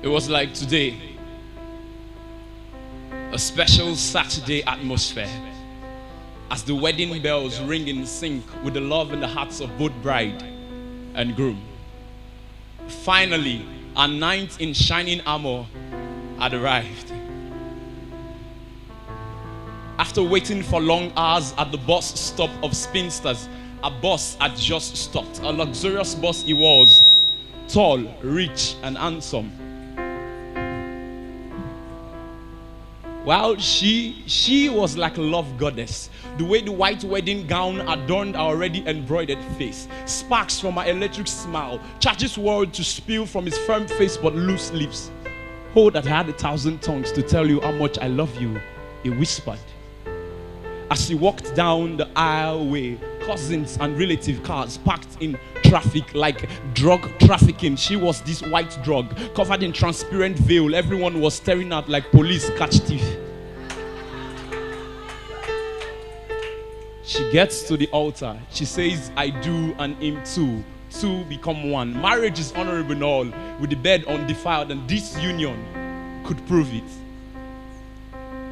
It was like today, a special Saturday atmosphere as the wedding bells ring in sync with the love in the hearts of both bride and groom. Finally, our knight in shining armor had arrived. After waiting for long hours at the bus stop of Spinsters, a bus had just stopped. A luxurious bus he was, tall, rich, and handsome. Well, she was like a love goddess. The way the white wedding gown adorned her already embroidered face. Sparks from her electric smile. Charges words to spill from his firm face but loose lips. Oh, that I had 1,000 tongues to tell you how much I love you, he whispered. As he walked down the aisleway, cousins and relative cars packed in traffic like drug trafficking. She was this white drug covered in transparent veil. Everyone was staring at like police catch thief. She gets to the altar. She says, I do and him too. Two become one. Marriage is honorable and all, with the bed undefiled, and this union could prove it.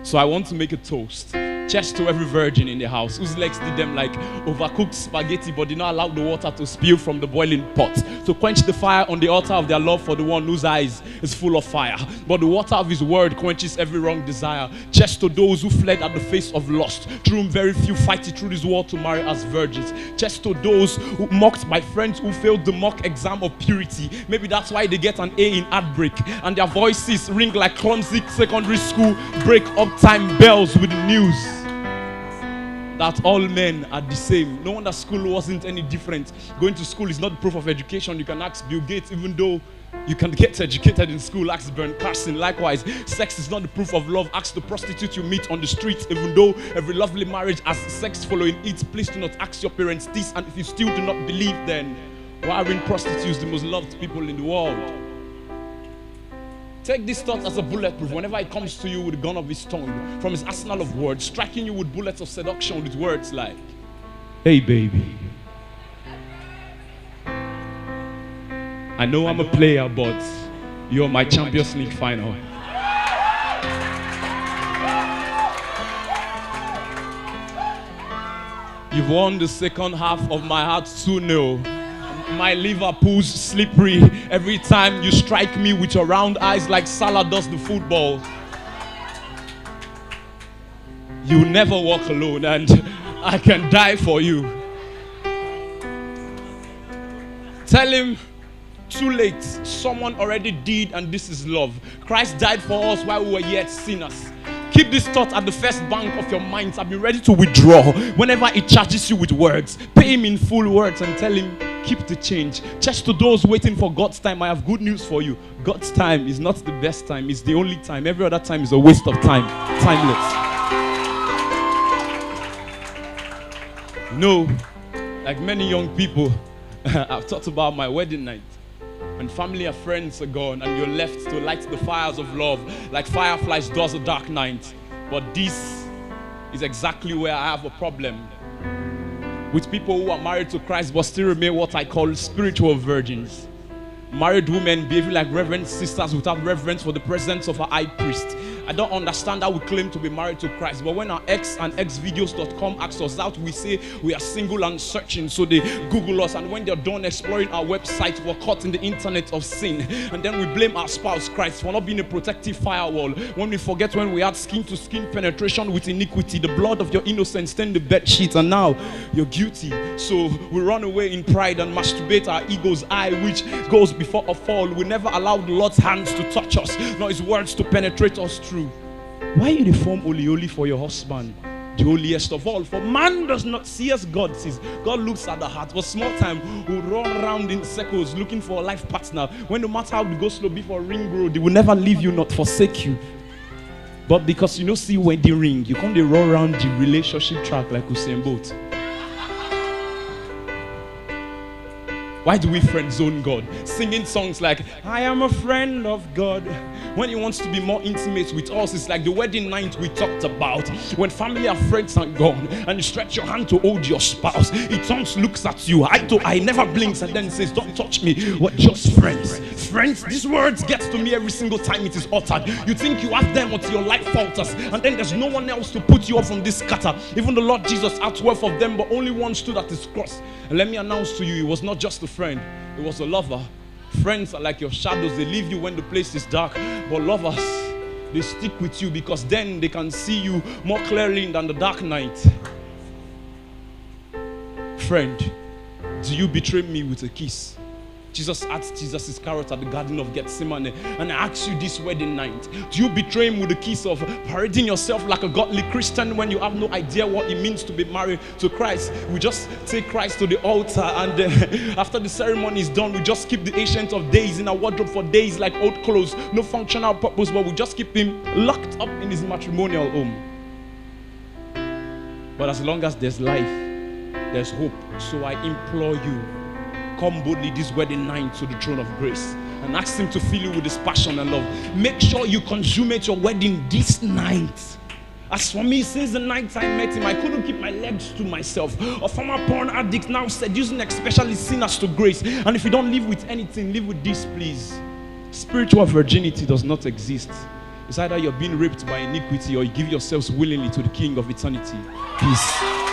So I want to make a toast. Cheers to every virgin in the house whose legs did them like overcooked spaghetti but did not allow the water to spill from the boiling pot, to quench the fire on the altar of their love for the one whose eyes is full of fire. But the water of his word quenches every wrong desire. Cheers to those who fled at the face of lust, through whom very few fight it through this world to marry as virgins. Cheers to those who mocked my friends who failed the mock exam of purity. Maybe that's why they get an A in heartbreak and their voices ring like clumsy secondary school break-up time bells with the news that all men are the same. No wonder school wasn't any different. Going to school is not proof of education. You can ask Bill Gates, even though you can get educated in school. Ask Bern Carson. Likewise, sex is not the proof of love. Ask the prostitute you meet on the streets. Even though every lovely marriage has sex following it, please do not ask your parents this. And if you still do not believe, then why are prostitutes the most loved people in the world? Take this thought as a bulletproof whenever it comes to you with the gun of his tongue, from his arsenal of words, striking you with bullets of seduction with words like, hey baby, I know I'm a player, but you're my Champions League final. You've won the second half of my heart 2-0. My Liverpool's slippery every time you strike me with your round eyes like Salah does the football. You never walk alone and I can die for you. Tell him, too late, someone already did, and this is love. Christ died for us while we were yet sinners. Keep this thought at the first bank of your minds and be ready to withdraw whenever it charges you with words. Pay him in full words and tell him, keep the change. Just to those waiting for God's time, I have good news for you. God's time is not the best time, it's the only time. Every other time is a waste of time. Timeless. No, like many young people, I've thought about my wedding night. When family and friends are gone and you're left to light the fires of love like fireflies does a dark night. But this is exactly where I have a problem with people who are married to Christ but still remain what I call spiritual virgins. Married women behaving like reverend sisters without reverence for the presence of a high priest. I don't understand how we claim to be married to Christ, but when our ex and exvideos.com asks us out, we say we are single and searching, so they Google us, and when they're done exploring our website, we're caught in the internet of sin, and then we blame our spouse Christ for not being a protective firewall. When we forget when we had skin-to-skin penetration with iniquity, the blood of your innocence stained the bed sheet, and now you're guilty. So we run away in pride and masturbate our ego's eye, which goes before a fall. We never allow the Lord's hands to touch us, nor his words to penetrate us through. Why you reform holy for your husband, the holiest of all? For man does not see as God sees. God looks at the heart. For small time, we'll run around in circles looking for a life partner. When no matter how the go slow before ring road, they will never leave you, not forsake you. But because you don't see when they ring, you can't run around the relationship track like Usain Bolt. Why do we friend zone God? Singing songs like, I am a friend of God. When he wants to be more intimate with us, it's like the wedding night we talked about. When family and friends are gone and you stretch your hand to hold your spouse, he turns, looks at you, eye to eye, never blinks, and then says, don't touch me. We're just friends. Friends, these words get to me every single time it is uttered. You think you have them until your life falters, and then there's no one else to put you up from this scatter. Even the Lord Jesus had 12 of them, but only one stood at his cross. And let me announce to you, he was not just a friend, he was a lover. Friends are like your shadows. They leave you when the place is dark. But lovers, they stick with you because then they can see you more clearly than the dark night. Friend, do you betray me with a kiss? Jesus asked Jesus Iscariot at the Garden of Gethsemane, and I ask you this wedding night, do you betray him with the kiss of parading yourself like a godly Christian when you have no idea what it means to be married to Christ? We just take Christ to the altar, and after the ceremony is done, we just keep the Ancient of Days in our wardrobe for days like old clothes, no functional purpose, but we just keep him locked up in his matrimonial home. But as long as there's life, there's hope. So I implore you, come boldly this wedding night to the throne of grace and ask him to fill you with his passion and love. Make sure you consummate your wedding this night. As for me, since the night I met him, I couldn't keep my legs to myself. A former porn addict now seducing especially sinners to grace. And if you don't live with anything, live with this, please. Spiritual virginity does not exist. It's either you're being raped by iniquity or you give yourselves willingly to the King of eternity. Peace.